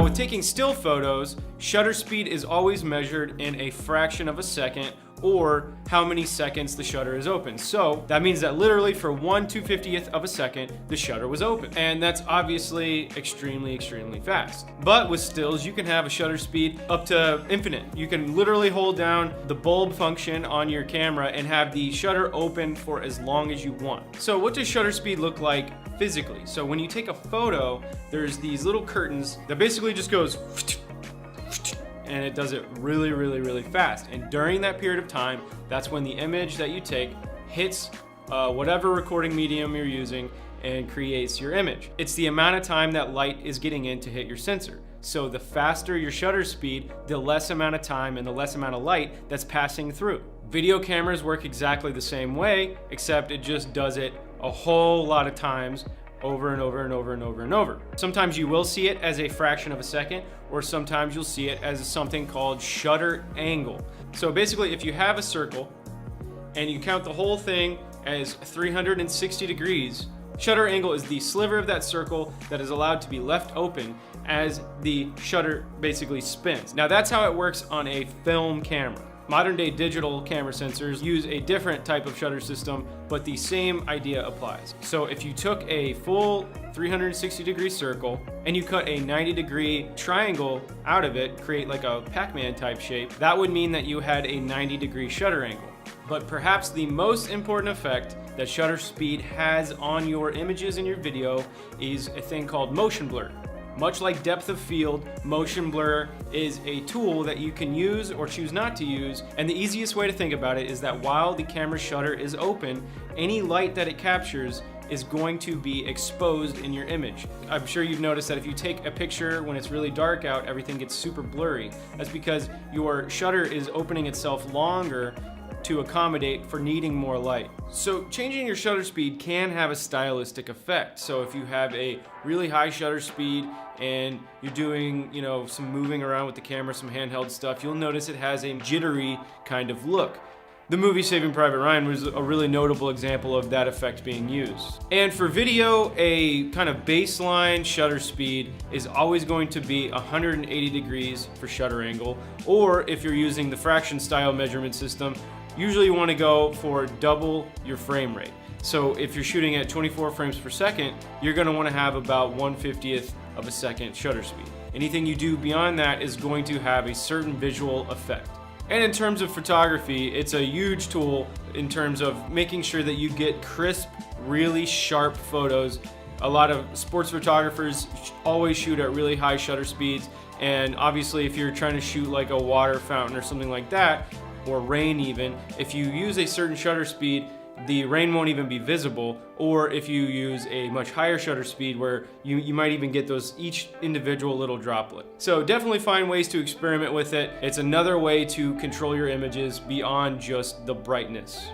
Now with taking still photos, shutter speed is always measured in a fraction of a second, or how many seconds the shutter is open. So that means that literally for 1/250th of a second, the shutter was open. And that's obviously extremely fast. But with stills, you can have a shutter speed up to infinite. You can literally hold down the bulb function on your camera and have the shutter open for as long as you want. So what does shutter speed look like physically? So when you take a photo, there's these little curtains that basically just goes and it does it really fast. And during that period of time, that's when the image that you take hits whatever recording medium you're using and creates your image. It's the amount of time that light is getting in to hit your sensor. So the faster your shutter speed, the less amount of time and the less amount of light that's passing through. Video cameras work exactly the same way, except it just does it a whole lot of times over and over. Sometimes you will see it as a fraction of a second, or sometimes you'll see it as something called shutter angle. So basically, if you have a circle and you count the whole thing as 360 degrees, shutter angle is the sliver of that circle that is allowed to be left open as the shutter basically spins. Now that's how it works on a film camera. Modern day digital camera sensors use a different type of shutter system, but the same idea applies. So if you took a full 360 degree circle and you cut a 90-degree triangle out of it, create like a Pac-Man type shape, that would mean that you had a 90-degree shutter angle. But perhaps the most important effect that shutter speed has on your images in your video is a thing called motion blur. Much like depth of field, motion blur is a tool that you can use or choose not to use, and the easiest way to think about it is that while the camera shutter is open, any light that it captures is going to be exposed in your image. I'm sure you've noticed that if you take a picture when it's really dark out, everything gets super blurry. That's because your shutter is opening itself longer to accommodate for needing more light. So changing your shutter speed can have a stylistic effect. So if you have a really high shutter speed and you're doing, some moving around with the camera, some handheld stuff, you'll notice it has a jittery kind of look. The movie Saving Private Ryan was a really notable example of that effect being used. And for video, a kind of baseline shutter speed is always going to be 180 degrees for shutter angle, or if you're using the fraction style measurement system, usually you want to go for double your frame rate. So if you're shooting at 24 frames per second, you're going to want to have about 1/50th of a second shutter speed. Anything you do beyond that is going to have a certain visual effect. And in terms of photography, it's a huge tool in terms of making sure that you get crisp, really sharp photos. A lot of sports photographers always shoot at really high shutter speeds, and obviously if you're trying to shoot like a water fountain or something like that, or rain even, if you use a certain shutter speed, the rain won't even be visible, or if you use a much higher shutter speed where you might even get those each individual little droplet. So definitely find ways to experiment with it. It's another way to control your images beyond just the brightness.